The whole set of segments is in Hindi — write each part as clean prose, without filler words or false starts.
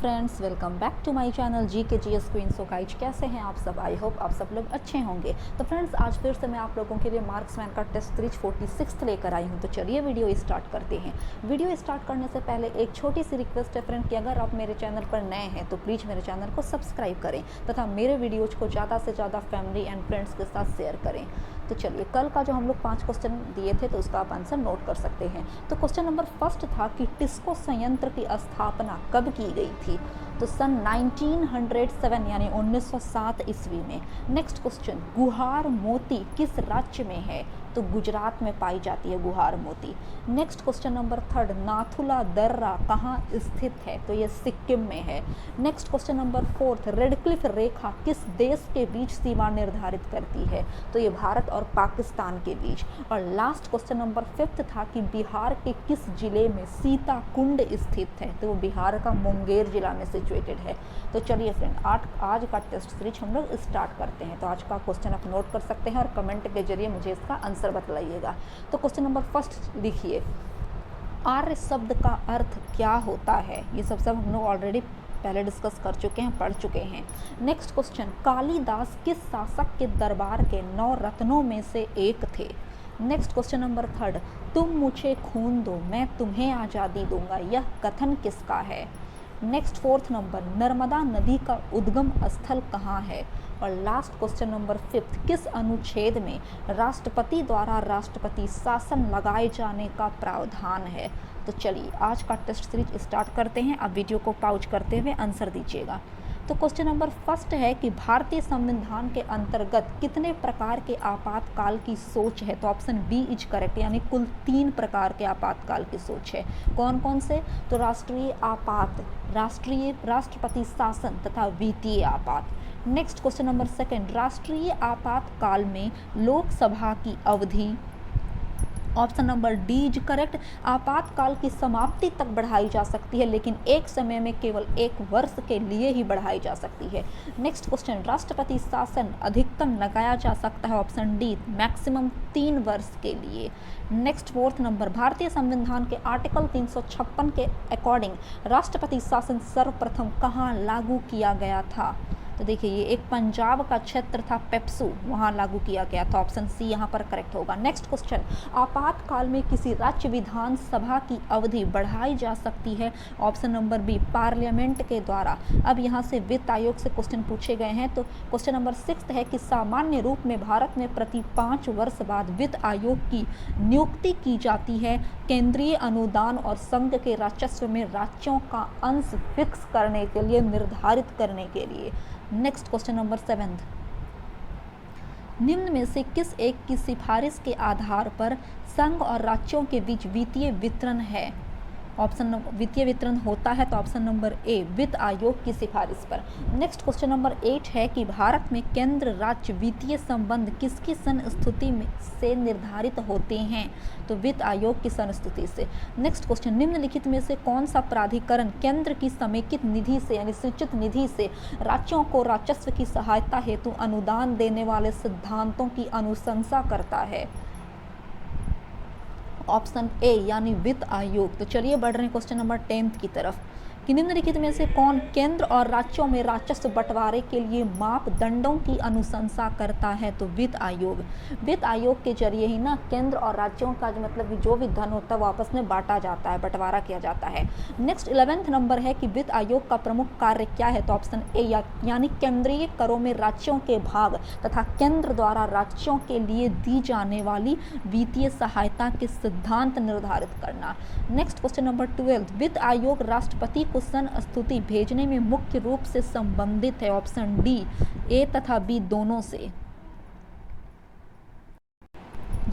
Friends, welcome back to my channel G K G S queen. So guys, कैसे हैं आप सब? आई होप आप सब लोग अच्छे होंगे। तो फ्रेंड्स, आज फिर से मैं आप लोगों के लिए मार्क्समैन का टेस्ट सीरीज 46 लेकर आई हूं। तो चलिए वीडियो स्टार्ट करते हैं। वीडियो स्टार्ट करने से पहले एक छोटी सी रिक्वेस्ट है फ्रेंड कि अगर आप मेरे चैनल पर नए हैं तो प्लीज़ मेरे चैनल को सब्सक्राइब करें तथा मेरे वीडियोज़ को ज़्यादा से ज़्यादा फैमिली एंड फ्रेंड्स के साथ शेयर करें। तो चलिए, कल का जो हम लोग 5 क्वेश्चन दिए थे तो उसका आप आंसर नोट कर सकते हैं। तो क्वेश्चन नंबर फर्स्ट था कि टिस्को संयंत्र की स्थापना कब की गई थी? तो सन 1907 यानी 1907 ईस्वी में। नेक्स्ट क्वेश्चन, गुहार मोती किस राज्य में है? तो गुजरात में पाई जाती है गुहार मोती। Next question number third, Nathula दर्रा कहाँ स्थित है? तो ये सिक्किम में है। Next question number fourth, Radcliffe रेखा किस देश के बीच सीमा निर्धारित करती है? तो ये भारत और पाकिस्तान के बीच। और लास्ट क्वेश्चन नंबर फिफ्थ था कि बिहार के किस जिले में सीता कुंड स्थित है? तो वो बिहार का मुंगेर जिला में सिचुएटेड है। तो चलिए फ्रेंड, आज का टेस्ट सीरीज हम लोग स्टार्ट करते हैं। तो आज का क्वेश्चन आप नोट कर सकते हैं और कमेंट के जरिए मुझे इसका आंसर बतलाइएगा। तो क्वेश्चन नंबर फर्स्ट लिखिए, आर्य शब्द का अर्थ क्या होता है? ये सब हम लोग ऑलरेडी पहले डिस्कस कर चुके हैं, पढ़ चुके हैं। नेक्स्ट क्वेश्चन, कालिदास किस शासक के दरबार के 9 रत्नों में से एक थे? नेक्स्ट क्वेश्चन नंबर थर्ड, तुम मुझे खून दो मैं तुम्हें आज़ादी दूंगा, यह कथन किसका है? नेक्स्ट फोर्थ नंबर, नर्मदा नदी का उद्गम स्थल कहाँ है? और लास्ट क्वेश्चन नंबर फिफ्थ, किस अनुच्छेद में राष्ट्रपति द्वारा राष्ट्रपति शासन लगाए जाने का प्रावधान है? तो चलिए, आज का टेस्ट सीरीज स्टार्ट करते हैं। आप वीडियो को पॉज करते हुए आंसर दीजिएगा। तो क्वेश्चन नंबर फर्स्ट है कि भारतीय संविधान के अंतर्गत कितने प्रकार के आपातकाल की सोच है? तो ऑप्शन बी इज करेक्ट, यानी कुल 3 प्रकार के आपातकाल की सोच है। कौन कौन से? तो राष्ट्रीय आपात, राष्ट्रपति शासन तथा वित्तीय आपात। नेक्स्ट क्वेश्चन नंबर सेकंड, राष्ट्रीय आपातकाल में लोकसभा की अवधि, option number D is correct, आपातकाल की समाप्ति तक बढ़ाई जा सकती है, लेकिन एक समय में केवल 1 वर्ष के लिए ही बढ़ाई जा सकती है। नेक्स्ट क्वेश्चन, राष्ट्रपति शासन अधिकतम लगाया जा सकता है, ऑप्शन डी मैक्सिमम 3 वर्ष के लिए। नेक्स्ट फोर्थ नंबर, भारतीय संविधान के आर्टिकल 356 के अकॉर्डिंग राष्ट्रपति शासन सर्वप्रथम कहाँ लागू किया गया था? तो देखिए, ये एक पंजाब का क्षेत्र था पेप्सू, वहाँ लागू किया गया था। ऑप्शन सी यहाँ पर करेक्ट होगा। नेक्स्ट क्वेश्चन, आपातकाल में किसी राज्य विधानसभा की अवधि बढ़ाई जा सकती है, ऑप्शन नंबर बी पार्लियामेंट के द्वारा। अब यहाँ से वित्त आयोग से क्वेश्चन पूछे गए हैं। तो क्वेश्चन नंबर 6 है कि सामान्य रूप में भारत में प्रति 5 वर्ष बाद वित्त आयोग की नियुक्ति की जाती है, केंद्रीय अनुदान और संघ के राजस्व में राज्यों का अंश फिक्स करने के लिए, निर्धारित करने के लिए। नेक्स्ट क्वेश्चन नंबर 7, निम्न में से किस एक की सिफारिश के आधार पर संघ और राज्यों के बीच वित्तीय वितरण है? ऑप्शन वित्तीय वितरण होता है, तो ऑप्शन नंबर ए वित्त आयोग की सिफारिश पर। नेक्स्ट क्वेश्चन नंबर 8 है कि भारत में केंद्र राज्य वित्तीय संबंध किसकी संस्तुति में से निर्धारित होते हैं? तो वित्त आयोग की संस्तुति से। नेक्स्ट क्वेश्चन, निम्नलिखित में से कौन सा प्राधिकरण केंद्र की समेकित निधि से यानी संचित निधि से राज्यों को राजस्व की सहायता हेतु अनुदान देने वाले सिद्धांतों की अनुशंसा करता है? ऑप्शन ए यानी वित्त आयोग। तो चलिए बढ़ रहे हैं क्वेश्चन नंबर 10 की तरफ कि निम्नलिखित में से कौन केंद्र और राज्यों में राजस्व बंटवारे के लिए मापदंडों की अनुशंसा करता है? तो वित्त आयोग। वित्त आयोग के जरिए ही ना केंद्र और राज्यों का मतलब जो भी धन होता है वो आपस में बांटा जाता है, बंटवारा किया जाता है। नेक्स्ट 11th नंबर है कि वित्त आयोग का प्रमुख कार्य क्या है? तो ऑप्शन ए यानी केंद्रीय करों में राज्यों के भाग तथा केंद्र द्वारा राज्यों के लिए दी जाने वाली वित्तीय सहायता के सिद्धांत निर्धारित करना। नेक्स्ट क्वेश्चन नंबर 12, वित्त आयोग राष्ट्रपति को संस्तुति भेजने में मुख्य रूप से संबंधित है, ऑप्शन डी ए तथा बी दोनों से।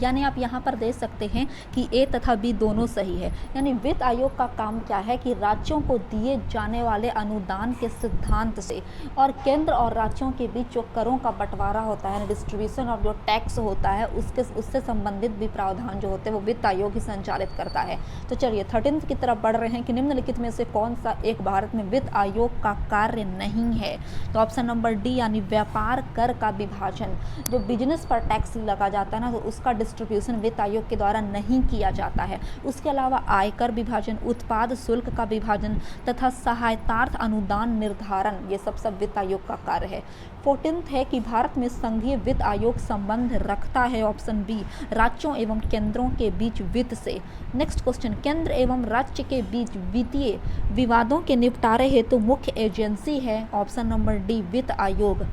यानी आप यहाँ पर देख सकते हैं कि ए तथा बी दोनों सही है। यानी वित्त आयोग का काम क्या है कि राज्यों को दिए जाने वाले अनुदान के सिद्धांत से और केंद्र और राज्यों के बीच जो करों का बंटवारा होता है, डिस्ट्रीब्यूशन ऑफ जो टैक्स होता है, उससे संबंधित भी प्रावधान जो होते हैं वो वित्त आयोग ही संचालित करता है। तो चलिए 13th की तरफ बढ़ रहे हैं कि निम्नलिखित में से कौन सा एक भारत में वित्त आयोग का कार्य नहीं है? तो ऑप्शन नंबर डी यानी व्यापार कर का विभाजन, जो बिजनेस पर टैक्स लगा जाता है ना, तो उसका डिस्ट्रीब्यूशन वित्त आयोग के द्वारा नहीं किया जाता है। उसके अलावा आयकर विभाजन, उत्पाद शुल्क का विभाजन तथा सहायतार्थ अनुदान निर्धारण, ये सब वित्त आयोग का कार्य है। 14th है कि भारत में संघीय वित्त आयोग संबंध रखता है, ऑप्शन बी, राज्यों एवं केंद्रों के बीच वित्त से। नेक्स्ट क्वेश्चन, केंद्र एवं राज्य के बीच वित्तीय विवादों के निपटारे हेतु मुख्य एजेंसी है, ऑप्शन नंबर डी, वित्त आयोग।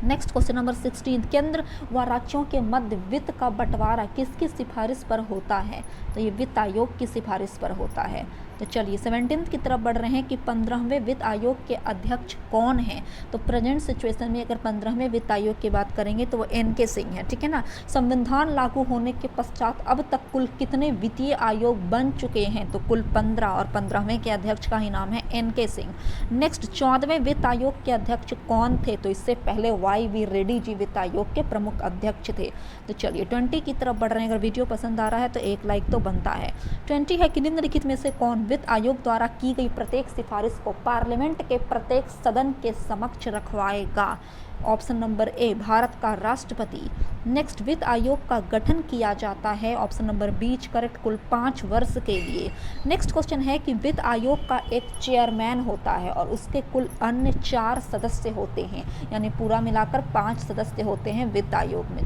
नेक्स्ट क्वेश्चन नंबर 16, केंद्र व राज्यों के मध्य वित्त का बंटवारा किसकी सिफारिश पर होता है? तो ये वित्त आयोग की सिफारिश पर होता है। तो चलिए 17th की तरफ बढ़ रहे हैं कि 15वें वित्त आयोग के अध्यक्ष कौन हैं? तो प्रेजेंट सिचुएशन में अगर 15वें वित्त आयोग की बात करेंगे तो वो NK सिंह है, ठीक है ना। संविधान लागू होने के पश्चात अब तक कुल कितने वित्तीय आयोग बन चुके हैं? तो कुल 15, और 15वें के अध्यक्ष का ही नाम है NK सिंह। नेक्स्ट 14वें वित्त आयोग के अध्यक्ष कौन थे? तो इससे पहले YV रेड्डी जी वित्त आयोग के प्रमुख अध्यक्ष थे। तो चलिए 20 की तरफ बढ़ रहे हैं। अगर वीडियो पसंद आ रहा है तो एक लाइक तो बनता है। 20 है कि निम्नलिखित में से कौन वित्त आयोग द्वारा की गई प्रत्येक सिफारिश को पार्लियामेंट के प्रत्येक सदन के समक्ष रखवाएगा? ऑप्शन नंबर ए, भारत का राष्ट्रपति। नेक्स्ट, वित्त आयोग का गठन किया जाता है, ऑप्शन नंबर बी करेक्ट, कुल 5 वर्ष के लिए। नेक्स्ट क्वेश्चन है कि वित्त आयोग का एक चेयरमैन होता है और उसके कुल अन्य 4 सदस्य होते हैं, यानी पूरा मिलाकर 5 सदस्य होते हैं वित्त आयोग में।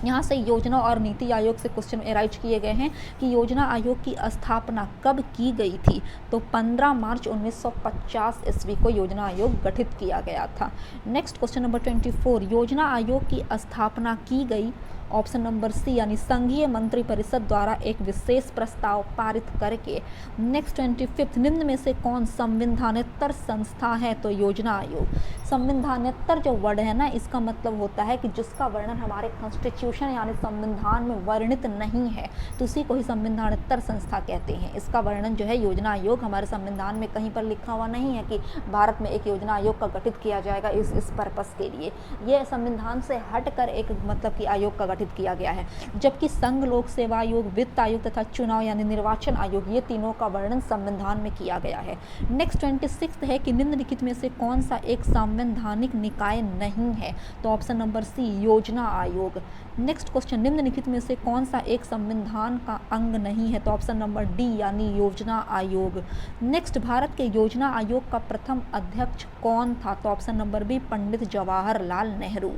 यहाँ से योजना और नीति आयोग से क्वेश्चन एराइज किए गए हैं कि योजना आयोग की स्थापना कब की गई थी? तो 15 मार्च 1950 ईस्वी को योजना आयोग गठित किया गया था। नेक्स्ट क्वेश्चन नंबर 24, योजना आयोग की स्थापना की गई, ऑप्शन नंबर सी, यानी संघीय मंत्रिपरिषद द्वारा एक विशेष प्रस्ताव पारित करके। नेक्स्ट 25, निम्न में से कौन संविधानेतर संस्था है? तो योजना आयोग। संविधानेतर जो वर्ड है ना, इसका मतलब होता है कि जिसका वर्णन हमारे कॉन्स्टिट्यूशन यानी संविधान में वर्णित नहीं है, तो उसी को ही संविधानेतर संस्था कहते हैं। इसका वर्णन जो है योजना आयोग, हमारे संविधान में कहीं पर लिखा हुआ नहीं है कि भारत में एक योजना आयोग का गठित किया जाएगा इस पर्पस के लिए। ये संविधान से हटकर एक मतलब कि आयोग का गठित किया गया है। जबकि संघ लोक सेवा आयोग, वित्त आयोग तथा चुनाव यानी निर्वाचन आयोग, ये तीनों का वर्णन संविधान में किया गया है। नेक्स्ट 26 है कि निम्नलिखित में से कौन सा एक संवैधानिक निकाय नहीं है? तो ऑप्शन नंबर सी, योजना आयोग। नेक्स्ट क्वेश्चन, निम्नलिखित में से कौन सा एक संविधान का अंग नहीं है? तो ऑप्शन नंबर डी, यानी योजना आयोग। नेक्स्ट, भारत के योजना आयोग का प्रथम अध्यक्ष कौन था? तो option number B, Pandit Jawaharlal Nehru.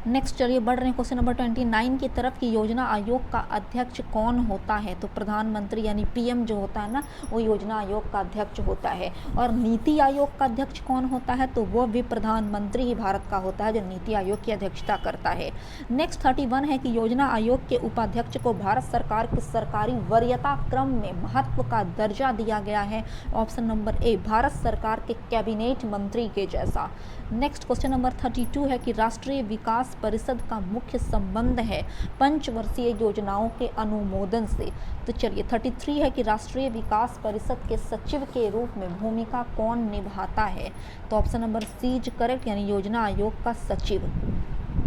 Next चलिए बढ़ रहे हैं क्वेश्चन नंबर 29 की तरफ कि योजना आयोग का अध्यक्ष कौन होता है? तो प्रधानमंत्री यानी PM जो होता है ना, वो योजना आयोग का अध्यक्ष होता है। और नीति आयोग का अध्यक्ष कौन होता है? तो वो भी प्रधानमंत्री ही भारत का होता है जो नीति आयोग की अध्यक्षता करता है। नेक्स्ट 31 है कि योजना आयोग के उपाध्यक्ष को भारत सरकार के सरकारी वरीयता क्रम में महत्व का दर्जा दिया गया है, ऑप्शन नंबर ए, भारत सरकार के कैबिनेट मंत्री के जैसा। नेक्स्ट क्वेश्चन नंबर 32 है कि राष्ट्रीय विकास परिषद का मुख्य संबंध है पंचवर्षीय योजनाओं के अनुमोदन से। तो चलिए 33 है कि राष्ट्रीय विकास परिषद के सचिव के रूप में भूमिका कौन निभाता है? तो option number C is correct, यानी योजना आयोग का सचिव।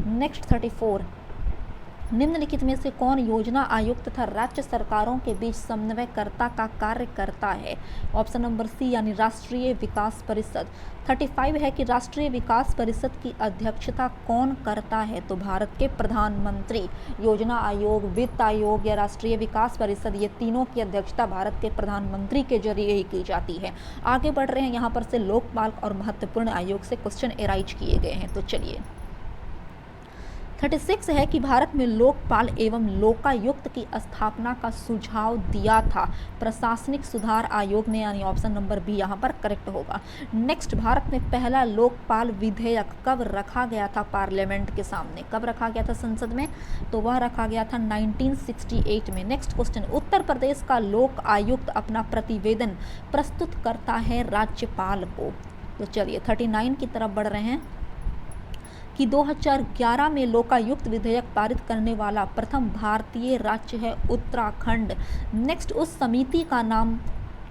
नेक्स्ट 34, निम्नलिखित में से कौन योजना आयोग तथा राज्य सरकारों के बीच समन्वयकर्ता का कार्य करता है? ऑप्शन नंबर सी, यानी राष्ट्रीय विकास परिषद। 35 है कि राष्ट्रीय विकास परिषद की अध्यक्षता कौन करता है? तो भारत के प्रधानमंत्री। योजना आयोग, वित्त आयोग या राष्ट्रीय विकास परिषद, ये तीनों की अध्यक्षता भारत के प्रधानमंत्री के जरिए ही की जाती है। आगे बढ़ रहे हैं, यहाँ पर से लोकपाल और महत्वपूर्ण आयोग से क्वेश्चन एराइज किए गए हैं। तो चलिए 36 है कि भारत में लोकपाल एवं लोकायुक्त की स्थापना का सुझाव दिया था प्रशासनिक सुधार आयोग ने, यानी ऑप्शन नंबर बी यहाँ पर करेक्ट होगा। नेक्स्ट, भारत में पहला लोकपाल विधेयक कब रखा गया था पार्लियामेंट के सामने? कब रखा गया था संसद में? तो वह रखा गया था 1968 में। नेक्स्ट क्वेश्चन, उत्तर प्रदेश का लोक आयुक्त अपना प्रतिवेदन प्रस्तुत करता है राज्यपाल को। तो चलिए 39 की तरफ बढ़ रहे हैं कि 2011 में लोकायुक्त विधेयक पारित करने वाला प्रथम भारतीय राज्य है उत्तराखंड। नेक्स्ट, उस समिति का नाम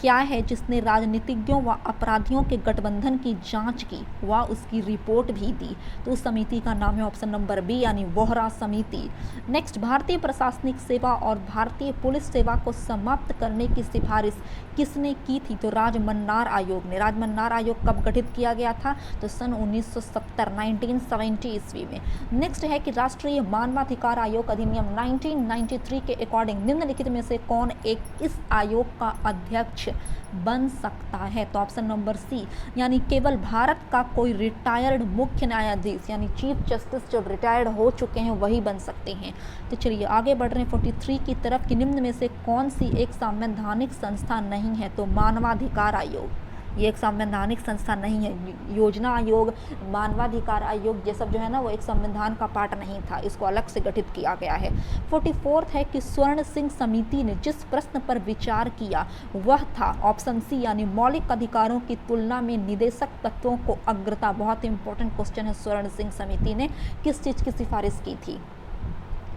क्या है जिसने राजनीतिज्ञों व अपराधियों के गठबंधन की जांच की व उसकी रिपोर्ट भी दी? तो उस समिति का नाम है ऑप्शन नंबर बी यानी वोहरा समिति। नेक्स्ट, भारतीय प्रशासनिक सेवा और भारतीय पुलिस सेवा को समाप्त करने की सिफारिश किसने की थी? तो राजमन्नार आयोग ने। राजमन्नार आयोग कब गठित किया गया था? तो सन 1970 ईस्वी में। नेक्स्ट है कि राष्ट्रीय मानवाधिकार आयोग अधिनियम 1993 के अकॉर्डिंग निम्नलिखित में से कौन एक इस आयोग का अध्यक्ष बन सकता है? तो ऑप्शन नंबर सी यानी केवल भारत का कोई रिटायर्ड मुख्य न्यायाधीश यानी चीफ जस्टिस जो रिटायर्ड हो चुके हैं वही बन सकते हैं। तो चलिए आगे बढ़ रहे हैं 43 की तरफ कि निम्न में से कौन सी एक संवैधानिक संस्था नहीं है? तो मानवाधिकार आयोग ये एक संवैधानिक संस्था नहीं है। योजना आयोग, मानवाधिकार आयोग ये सब जो है ना वो एक संविधान का पार्ट नहीं था, इसको अलग से गठित किया गया है। 44 है कि स्वर्ण सिंह समिति ने जिस प्रश्न पर विचार किया वह था ऑप्शन सी यानी मौलिक अधिकारों की तुलना में निदेशक तत्वों को अग्रता। बहुत इंपॉर्टेंट क्वेश्चन है, स्वर्ण सिंह समिति ने किस चीज़ की सिफारिश की थी?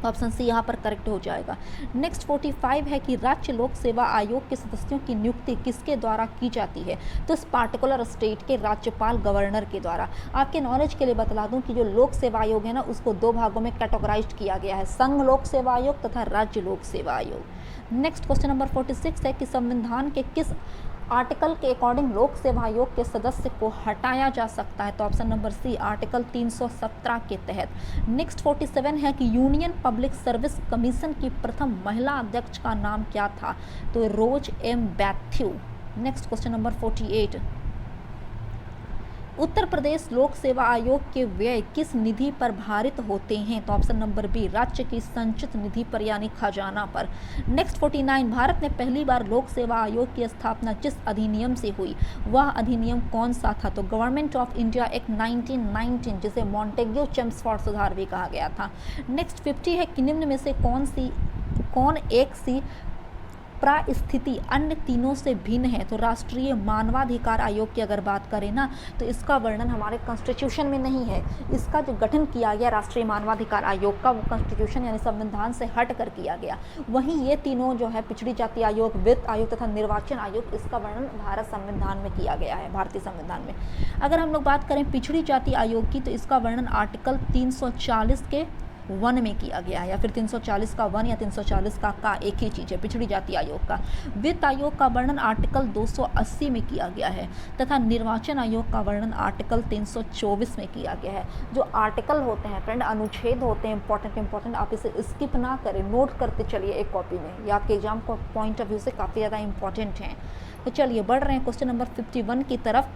ऑप्शन सी यहाँ पर करेक्ट हो जाएगा। नेक्स्ट 45 है कि राज्य लोक सेवा आयोग के सदस्यों की नियुक्ति किसके द्वारा की जाती है? तो इस पार्टिकुलर स्टेट के राज्यपाल गवर्नर के द्वारा। आपके नॉलेज के लिए बता दूं कि जो लोक सेवा आयोग है ना उसको दो भागों में कैटेगराइज्ड किया गया है, संघ लोक सेवा आयोग तथा राज्य लोक सेवा आयोग। नेक्स्ट क्वेश्चन नंबर 46 है कि संविधान के किस आर्टिकल के अकॉर्डिंग लोक सेवा आयोग के सदस्य को हटाया जा सकता है? तो ऑप्शन नंबर सी आर्टिकल 317 के तहत। नेक्स्ट 47 है कि यूनियन पब्लिक सर्विस कमीशन की प्रथम महिला अध्यक्ष का नाम क्या था? तो रोज M बैथ्यू। Next question number 48, Uttar Pradesh लोक सेवा आयोग के व्यय किस निधि पर भारित होते हैं? तो ऑप्शन नंबर बी राज्य की संचित निधि पर यानी खजाना पर। नेक्स्ट 49, भारत में पहली बार लोक सेवा आयोग की स्थापना जिस अधिनियम से हुई वह अधिनियम कौन सा था? तो गवर्नमेंट ऑफ इंडिया एक्ट 1919 जिसे मॉन्टेग्यू चेम्सफोर्ड सुधार भी कहा गया था। नेक्स्ट 50 है कि निम्न में से कौन एक सी प्रास्थिति अन्य तीनों से भिन्न है? तो राष्ट्रीय मानवाधिकार आयोग की अगर बात करें ना तो इसका वर्णन हमारे कॉन्स्टिट्यूशन में नहीं है। इसका जो गठन किया गया राष्ट्रीय मानवाधिकार आयोग का वो कॉन्स्टिट्यूशन यानी संविधान से हट कर किया गया। वहीं ये तीनों जो है पिछड़ी जाति आयोग, वित्त आयोग तथा निर्वाचन आयोग, इसका वर्णन भारत संविधान में किया गया है, भारतीय संविधान में। अगर हम लोग बात करें पिछड़ी जाति आयोग की तो इसका वर्णन आर्टिकल 340 के 1 में किया गया है, या फिर 340 का 1 या 340 का एक ही चीज़ है पिछड़ी जाति आयोग का। वित्त आयोग का वर्णन आर्टिकल 280 में किया गया है तथा निर्वाचन आयोग का वर्णन आर्टिकल 324 में किया गया है। जो आर्टिकल होते हैं फ्रेंड, अनुच्छेद होते हैं इंपॉर्टेंट, आप इसे स्किप ना करें, नोट करते चलिए एक कॉपी में, ये आपके एग्जाम को पॉइंट ऑफ व्यू से काफ़ी ज़्यादा इंपॉर्टेंट हैं। तो चलिए बढ़ रहे हैं क्वेश्चन नंबर 51 की तरफ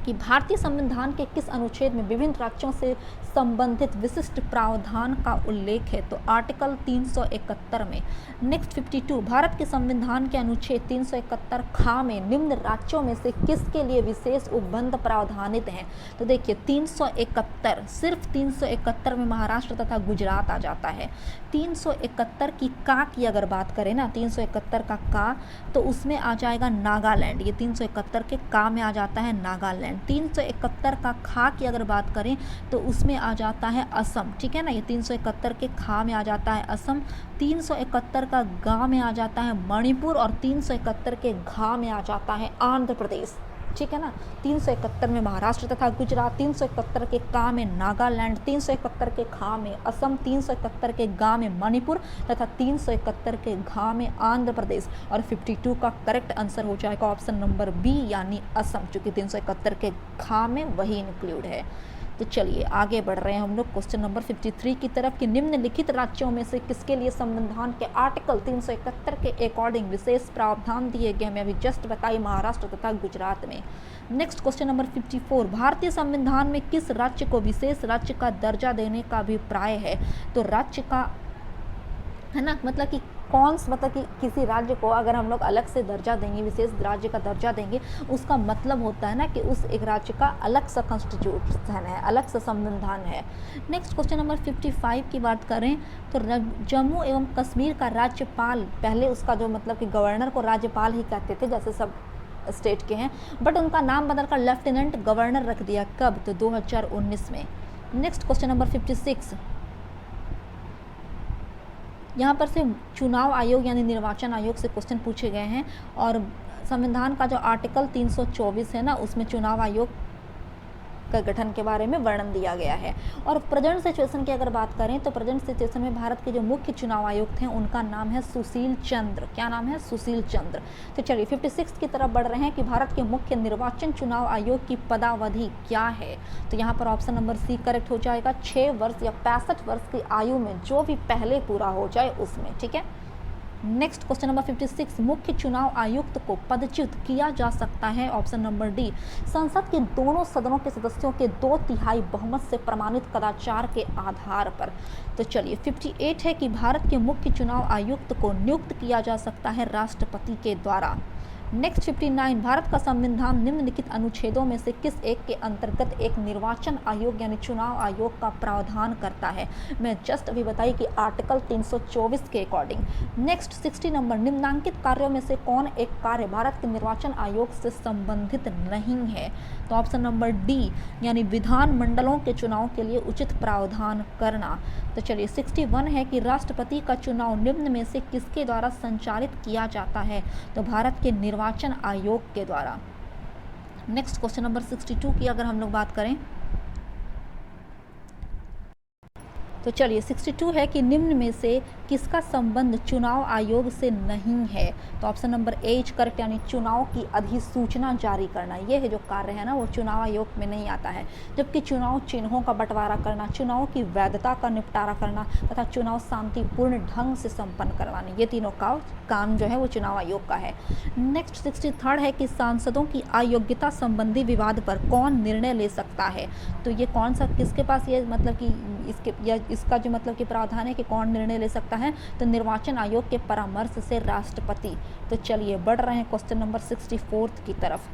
कि भारतीय संविधान के किस अनुच्छेद में विभिन्न राज्यों से संबंधित विशिष्ट प्रावधान का उल्लेख है? तो आर्टिकल 371 में। नेक्स्ट 52, भारत के संविधान के अनुच्छेद 371 खा में निम्न राज्यों में से किसके लिए विशेष उपबंध प्रावधानित हैं? तो देखिए 371, सिर्फ 371 में महाराष्ट्र तथा गुजरात आ जाता है। 371 की का की अगर बात करें ना, 371 का का तो उसमें आ जाएगा नागालैंड। ये 371 के का में आ जाता है नागालैंड। 371 का खा की अगर बात करें तो उसमें आ जाता है असम, ठीक है ना। ये 371 के खा में आ जाता है असम, 371 का गा में आ जाता है मणिपुर और 371 के घा में आ जाता है आंध्र प्रदेश, ठीक है ना। 371 में महाराष्ट्र तथा गुजरात, 371 के का में नागालैंड, 371 के खा में असम, 371 के गा में मणिपुर तथा 371 के घा में आंध्र प्रदेश। और 52 का करेक्ट आंसर हो जाएगा ऑप्शन नंबर बी यानी असम, चूँकि 371 के खा में वही इंक्लूड है। तो चलिए आगे बढ़ रहे हैं हम लोग क्वेश्चन नंबर 53 की तरफ कि निम्नलिखित राज्यों में से किसके लिए संविधान के आर्टिकल 371 के अकॉर्डिंग विशेष प्रावधान दिए गए? मैं अभी जस्ट बताई महाराष्ट्र तथा गुजरात में। नेक्स्ट क्वेश्चन नंबर 54, भारतीय संविधान में किस राज्य को विशेष राज्य का दर्जा देने का अभिप्राय है? तो राज्य का है ना, मतलब कि मतलब कि किसी राज्य को अगर हम लोग अलग से दर्जा देंगे, विशेष राज्य का दर्जा देंगे, उसका मतलब होता है ना कि उस एक राज्य का अलग सा कॉन्स्टिट्यूशन है, अलग सा संविधान है। नेक्स्ट क्वेश्चन नंबर 55 की बात करें तो जम्मू एवं कश्मीर का राज्यपाल, पहले उसका जो मतलब कि गवर्नर को राज्यपाल ही कहते थे जैसे सब स्टेट के हैं, बट उनका नाम बदलकर लेफ्टिनेंट गवर्नर रख दिया। कब? तो 2019 में। नेक्स्ट क्वेश्चन नंबर 56, यहाँ पर से चुनाव आयोग यानी निर्वाचन आयोग से क्वेश्चन पूछे गए हैं और संविधान का जो आर्टिकल 324 है ना, उसमें चुनाव आयोग का गठन के बारे में वर्णन दिया गया है। और प्रेजेंट सिचुएशन की अगर बात करें तो प्रेजेंट सिचुएशन में भारत के जो मुख्य चुनाव आयुक्त हैं उनका नाम है सुशील चंद्र। क्या नाम है? सुशील चंद्र। तो चलिए 56 की तरफ बढ़ रहे हैं कि भारत के मुख्य निर्वाचन चुनाव आयोग की पदावधि क्या है। तो यहाँ पर ऑप्शन नंबर सी करेक्ट हो जाएगा, 6 वर्ष या 65 वर्ष की आयु में जो भी पहले पूरा हो जाए उसमें। ठीक है। नेक्स्ट क्वेश्चन नंबर 56, मुख्य चुनाव आयुक्त को पदच्युत किया जा सकता है। ऑप्शन नंबर डी, संसद के दोनों सदनों के सदस्यों के 2/3 बहुमत से प्रमाणित कदाचार के आधार पर। तो चलिए 58 है कि भारत के मुख्य चुनाव आयुक्त को नियुक्त किया जा सकता है राष्ट्रपति के द्वारा। नेक्स्ट 59, भारत का संविधान निम्नलिखित अनुच्छेदों में से किस एक के अंतर्गत एक निर्वाचन आयोग यानी चुनाव आयोग का प्रावधान करता है। मैं जस्ट अभी बताई कि आर्टिकल 324 के अकॉर्डिंग। नेक्स्ट 60 नंबर, निम्नांकित कार्यों में से कौन एक कार्य भारत के निर्वाचन आयोग से संबंधित नहीं है। तो ऑप्शन नंबर डी यानी विधान मंडलों के चुनाव के लिए उचित प्रावधान करना। तो चलिए 61 है कि राष्ट्रपति का चुनाव निम्न में से किसके द्वारा संचालित किया जाता है। तो भारत के निर्वाचन आयोग के द्वारा। नेक्स्ट क्वेश्चन नंबर 62 की अगर हम लोग बात करें तो चलिए 62 है कि निम्न में से किसका संबंध चुनाव आयोग से नहीं है। तो option number A is correct यानी चुनाव की अधिसूचना जारी करना, ये है जो कार्य है ना वो चुनाव आयोग में नहीं आता है। जबकि चुनाव चिन्हों का बंटवारा करना, चुनाव की वैधता का निपटारा करना तथा चुनाव शांतिपूर्ण ढंग से संपन्न करवाने, ये तीनों का काम जो है वो चुनाव आयोग का है। नेक्स्ट 63 है कि सांसदों की अयोग्यता संबंधी विवाद पर कौन निर्णय ले सकता है। तो ये कौन सा किसके पास ये मतलब कि इसका जो मतलब कि प्रावधान है कि कौन निर्णय ले सकता है। तो निर्वाचन आयोग के परामर्श से राष्ट्रपति। तो चलिए बढ़ रहे हैं क्वेश्चन नंबर 64 की तरफ।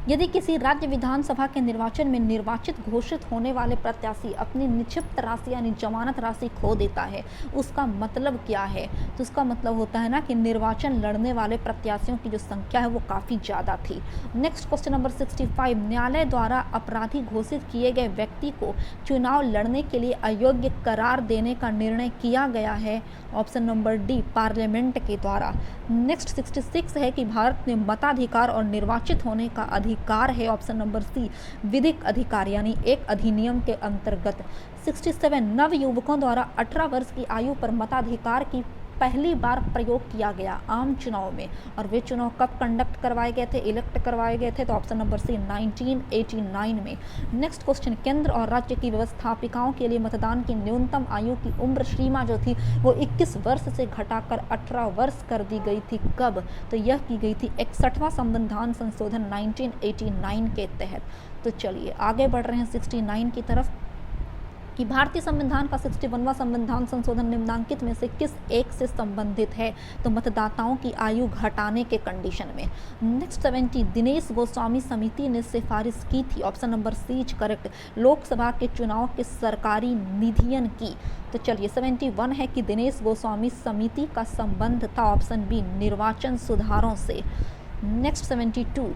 यदि किसी राज्य विधानसभा के निर्वाचन में निर्वाचित घोषित होने वाले प्रत्याशी अपनी निक्षिप्त राशि यानी जमानत राशि खो देता है, उसका मतलब क्या है। तो उसका मतलब होता है ना कि निर्वाचन लड़ने वाले प्रत्याशियों की जो संख्या है वो काफ़ी ज़्यादा थी। नेक्स्ट क्वेश्चन नंबर 65, न्यायालय द्वारा अपराधी घोषित किए गए व्यक्ति को चुनाव लड़ने के लिए अयोग्य करार देने का निर्णय किया गया है। ऑप्शन नंबर डी पार्लियामेंट के द्वारा। नेक्स्ट 66 है कि भारत में मताधिकार और निर्वाचित होने का अधिकार है। ऑप्शन नंबर सी विधिक अधिकार यानी एक अधिनियम के अंतर्गत। 67 नव युवकों द्वारा 18 वर्ष की आयु पर मताधिकार की पहली बार प्रयोग किया गया आम चुनाव में, और वे चुनाव कब कंडक्ट करवाए गए थे, इलेक्ट करवाए गए थे। तो ऑप्शन नंबर सी 1989 में। नेक्स्ट क्वेश्चन, केंद्र और राज्य की व्यवस्थापिकाओं के लिए मतदान की न्यूनतम आयु की उम्र सीमा जो थी वो 21 वर्ष से घटाकर 18 वर्ष कर दी गई थी। कब? तो यह की गई थी 61वां संविधान संशोधन 1989 के तहत। तो चलिए आगे बढ़ रहे हैं 69 की तरफ कि भारतीय संविधान का 61वां संविधान संशोधन निम्नांकित में से किस एक से संबंधित है। तो मतदाताओं की आयु घटाने के कंडीशन में। नेक्स्ट 70, दिनेश गोस्वामी समिति ने सिफारिश की थी। Option number C is correct, Lok Sabha के चुनाव के सरकारी निधियन की। तो चलिए 71 है कि दिनेश गोस्वामी समिति का संबंध था। ऑप्शन बी निर्वाचन सुधारों से। नेक्स्ट 72,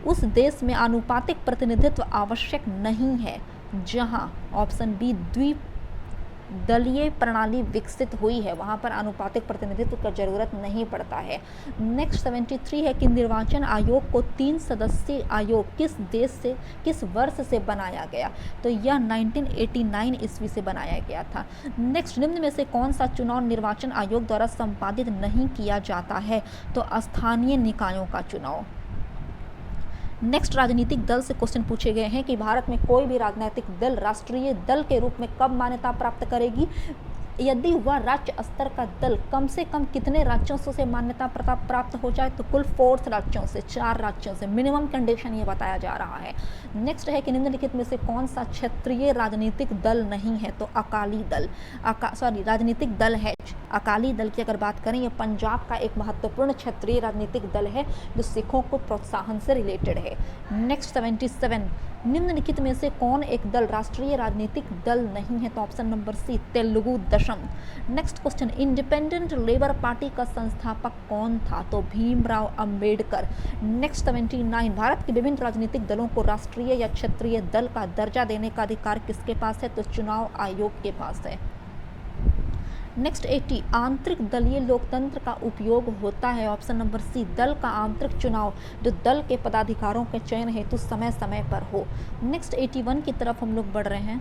उस देश में आनुपातिक प्रतिनिधित्व आवश्यक नहीं है जहां ऑप्शन बी द्विदलीय प्रणाली विकसित हुई है, वहां पर आनुपातिक प्रतिनिधित्व की जरूरत नहीं पड़ता है। नेक्स्ट 73 है कि निर्वाचन आयोग को 3 सदस्यीय आयोग किस देश से किस वर्ष से बनाया गया। तो यह 1989 ईस्वी से बनाया गया था। नेक्स्ट, निम्न में से कौन सा चुनाव निर्वाचन आयोग द्वारा संपादित नहीं किया जाता है। तो स्थानीय निकायों का चुनाव। नेक्स्ट, राजनीतिक दल से क्वेश्चन पूछे गए हैं कि भारत में कोई भी राजनीतिक दल राष्ट्रीय दल के रूप में कब मान्यता प्राप्त करेगी। यदि वह राज्य स्तर का दल कम से कम कितने राज्यों से मान्यता प्राप्त हो जाए। तो कुल 4 राज्यों से, 4 राज्यों से मिनिमम कंडीशन ये बताया जा रहा है। नेक्स्ट है कि निम्नलिखित में से कौन सा क्षेत्रीय राजनीतिक दल नहीं है। तो अकाली दल राजनीतिक दल है। अकाली दल की अगर बात करें, ये पंजाब का एक महत्वपूर्ण क्षेत्रीय राजनीतिक दल है जो सिखों को प्रोत्साहन से रिलेटेड है। नेक्स्ट 77, निम्नलिखित में से कौन एक दल राष्ट्रीय राजनीतिक दल नहीं है। तो option number C Telugu Desam. Next question, independent labour party का संस्थापक कौन था। तो भीमराव अंबेडकर। नेक्स्ट 79, भारत के विभिन्न राजनीतिक दलों को राष्ट्रीय या क्षेत्रीय दल का दर्जा देने का अधिकार किसके पास है। तो चुनाव आयोग के पास है। नेक्स्ट 80 आंतरिक दलीय लोकतंत्र का उपयोग होता है ऑप्शन नंबर सी दल का आंतरिक चुनाव जो दल के पदाधिकारों के चयन हेतु समय समय पर हो। नेक्स्ट 81 की तरफ हम लोग बढ़ रहे हैं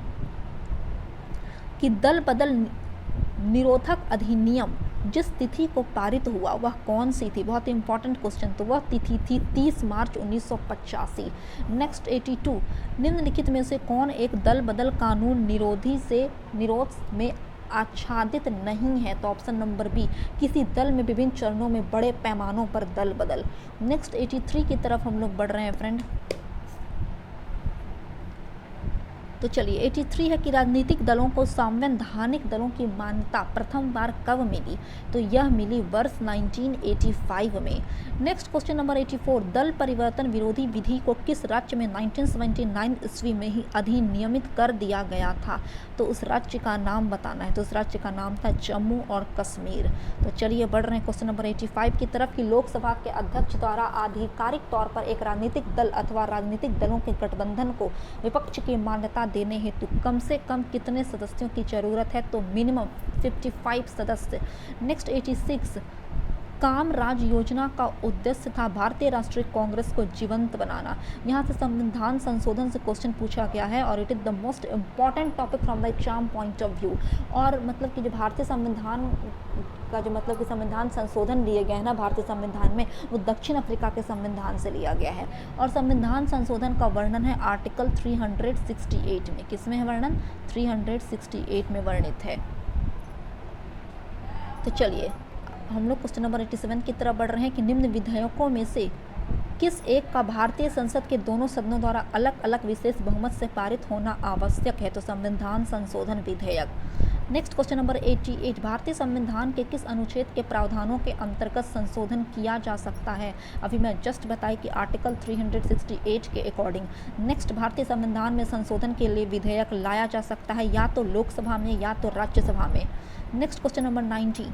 कि दल बदल निरोधक अधिनियम जिस तिथि को पारित हुआ वह कौन सी थी, बहुत इंपॉर्टेंट क्वेश्चन। तो वह तिथि थी 30 मार्च 1985। नेक्स्ट 82 निम्नलिखित में से कौन एक दल बदल कानून निरोध में आच्छादित नहीं है, तो ऑप्शन नंबर बी किसी दल में विभिन्न चरणों में बड़े पैमानों पर दल बदल। नेक्स्ट 83 की तरफ हम लोग बढ़ रहे हैं फ्रेंड। तो चलिए 83 है कि राजनीतिक दलों को संवैधानिक दलों की मान्यता प्रथम बार कब मिली, तो यह मिली वर्ष 1985 में। नेक्स्ट क्वेश्चन नंबर 84 दल परिवर्तन विरोधी विधि को किस राज्य में 1979 ईस्वी में ही अधिनियमित कर दिया गया था, तो उस राज्य का नाम बताना है। तो उस राज्य का नाम था जम्मू और कश्मीर। तो चलिए बढ़ रहे हैं क्वेश्चन नंबर 85 की तरफ कि लोकसभा के अध्यक्ष द्वारा आधिकारिक तौर पर एक राजनीतिक दल अथवा राजनीतिक दलों के गठबंधन को विपक्ष की मान्यता देने हेतु कम से कम कितने सदस्यों की जरूरत है, तो मिनिमम 55 सदस्य। नेक्स्ट 86 कामराज योजना का उद्देश्य था भारतीय राष्ट्रीय कांग्रेस को जीवंत बनाना। यहाँ से संविधान संशोधन से क्वेश्चन पूछा गया है और it is the most important topic from the exam point of view. और मतलब कि जो भारतीय संविधान का जो मतलब कि संविधान संशोधन लिए गए हैं ना भारतीय संविधान में, वो दक्षिण अफ्रीका के संविधान से लिया गया है। और संविधान संशोधन का वर्णन है आर्टिकल 368 में। किस में है वर्णन? 368 में वर्णित है। तो चलिए हम लोग क्वेश्चन नंबर 87 की तरफ बढ़ रहे हैं कि निम्न विधेयकों में से किस एक का भारतीय संसद के दोनों सदनों द्वारा अलग अलग विशेष बहुमत से पारित होना आवश्यक है, तो संविधान संशोधन विधेयक। नेक्स्ट क्वेश्चन नंबर 88 भारतीय संविधान के किस अनुच्छेद के प्रावधानों के अंतर्गत संशोधन किया जा सकता है, अभी मैं जस्ट बताई कि आर्टिकल 368 के अकॉर्डिंग। नेक्स्ट भारतीय संविधान में संशोधन के लिए विधेयक लाया जा सकता है या तो लोकसभा में या तो राज्यसभा में। नेक्स्ट क्वेश्चन नंबर 90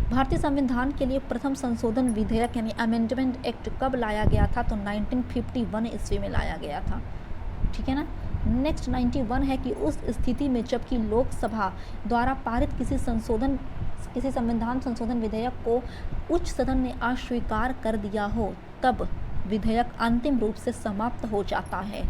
भारतीय संविधान के लिए प्रथम संशोधन विधेयक यानी अमेंडमेंट एक्ट कब लाया गया था, तो 1951 ईस्वी में लाया गया था। ठीक है ना। नेक्स्ट 91 है कि उस स्थिति में जबकि लोकसभा द्वारा पारित किसी संविधान संशोधन विधेयक को उच्च सदन ने अस्वीकार कर दिया हो तब विधेयक अंतिम रूप से समाप्त हो जाता है।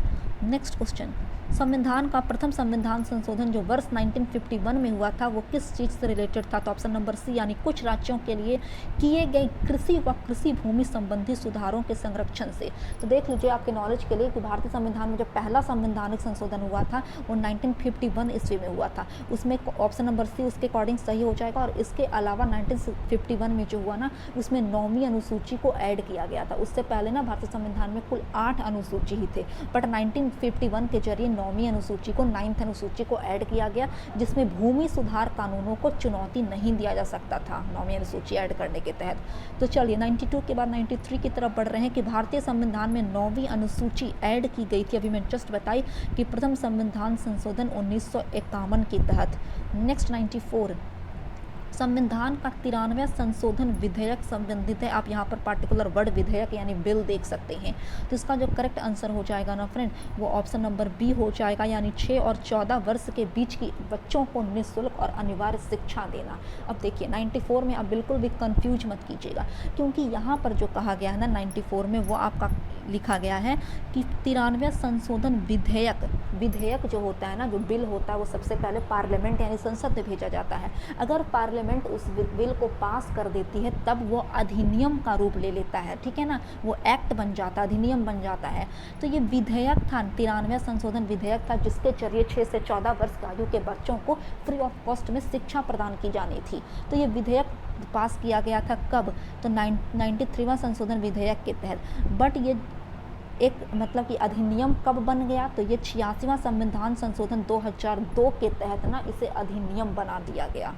नेक्स्ट क्वेश्चन संविधान का प्रथम संविधान संशोधन जो वर्ष 1951 में हुआ था वो किस चीज़ से रिलेटेड था, तो ऑप्शन नंबर सी यानी कुछ राज्यों के लिए किए गए कृषि व कृषि भूमि संबंधी सुधारों के संरक्षण से। तो देख लीजिए आपके नॉलेज के लिए कि भारतीय संविधान में जो पहला संवैधानिक संशोधन हुआ था वो 1951 ईस्वी में हुआ था। उसमें ऑप्शन नंबर सी उसके अकॉर्डिंग सही हो जाएगा। और इसके अलावा 1951 में जो हुआ ना उसमें 9वीं अनुसूची को ऐड किया गया था। उससे पहले ना भारतीय संविधान में कुल 8 अनुसूची ही थे, बट 1951 के जरिए 9वीं अनुसूची को 9th अनुसूची को ऐड किया गया जिसमें भूमि सुधार कानूनों को चुनौती नहीं दिया जा सकता था 9वीं अनुसूची ऐड करने के तहत। तो चलिए 92 के बाद 93 की तरफ बढ़ रहे हैं कि भारतीय संविधान में 9वीं अनुसूची ऐड की गई थी। अभी मैं जस्ट बताई कि प्रथम संविधान संशोधन 1951 के तहत। नेक्स्ट 94 संविधान का 93वां संशोधन विधेयक संबंधित है। आप यहाँ पर पार्टिकुलर वर्ड विधेयक यानी बिल देख सकते हैं। तो इसका जो करेक्ट आंसर हो जाएगा ना फ्रेंड वो ऑप्शन नंबर बी हो जाएगा, यानी 6 और 14 वर्ष के बीच की बच्चों को निःशुल्क और अनिवार्य शिक्षा देना। अब देखिए 94 में आप बिल्कुल भी कंफ्यूज मत कीजिएगा क्योंकि यहाँ पर जो कहा गया है ना 94 में वो आपका लिखा गया है कि 93वां संशोधन विधेयक जो होता है ना, जो बिल होता है वो सबसे पहले पार्लियामेंट यानी संसद में भेजा जाता है। अगर पार्लियामेंट उस बिल को पास कर देती है तब वो अधिनियम का रूप ले लेता है। ठीक है ना, वो एक्ट बन जाता है, अधिनियम बन जाता है। तो ये विधेयक था 93वां संशोधन विधेयक था जिसके जरिए 6 से 14 वर्ष की आयु के बच्चों को फ्री ऑफ कॉस्ट में शिक्षा प्रदान की जानी थी। तो ये विधेयक पास किया गया था कब, तो 93वां संशोधन विधेयक के तहत। बट ये एक मतलब कि अधिनियम कब बन गया, तो ये 86वां संविधान संशोधन 2002 के तहत ना इसे अधिनियम बना दिया गया।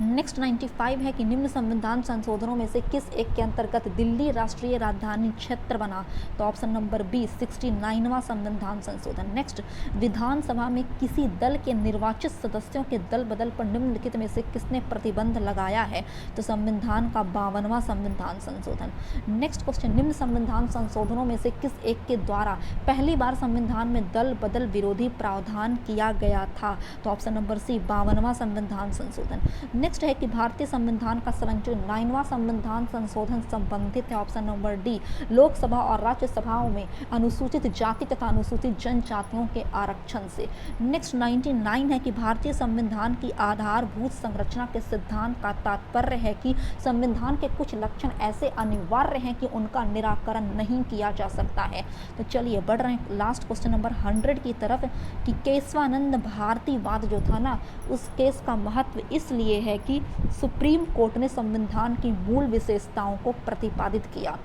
नेक्स्ट 95 है कि निम्न संविधान संशोधनों में से किस एक के अंतर्गत दिल्ली राष्ट्रीय राजधानी क्षेत्र बना? तो ऑप्शन नंबर बी 69वां संविधान संशोधन। नेक्स्ट, विधानसभा में किसी दल के निर्वाचित सदस्यों के दल बदल पर निम्नलिखित में से किसने प्रतिबंध लगाया है? तो संविधान का 52वां संविधान संशोधन। नेक्स्ट क्वेश्चन, निम्न संविधान संशोधनों में से किस एक के द्वारा पहली बार संविधान में दल बदल विरोधी प्रावधान किया गया था? तो ऑप्शन नंबर सी 52वां संविधान संशोधन। नेक्स्ट है कि भारतीय संविधान का संरक्षण 9वां संविधान संशोधन संबंधित है। ऑप्शन नंबर डी, लोकसभा और राज्यसभाओं में अनुसूचित जाति तथा अनुसूचित जनजातियों के आरक्षण से। नेक्स्ट 99 है कि भारतीय संविधान की आधारभूत संरचना के सिद्धांत का तात्पर्य है कि संविधान के कुछ लक्षण ऐसे अनिवार्य हैं कि उनका निराकरण नहीं किया जा सकता है। तो चलिए बढ़ रहे हैं लास्ट क्वेश्चन नंबर 100 की तरफ कि केशवानंद भारतीवाद जो था ना, उस केस का महत्व इसलिए है कि सुप्रीम कोर्ट ने संविधान की मूल विशेषताओं को प्रतिपादित किया।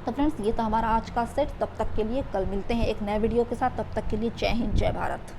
तो फ्रेंड्स, ये था हमारा आज का सेट। तब तक के लिए कल मिलते हैं एक नए वीडियो के साथ। तब तक के लिए जय हिंद, जय भारत।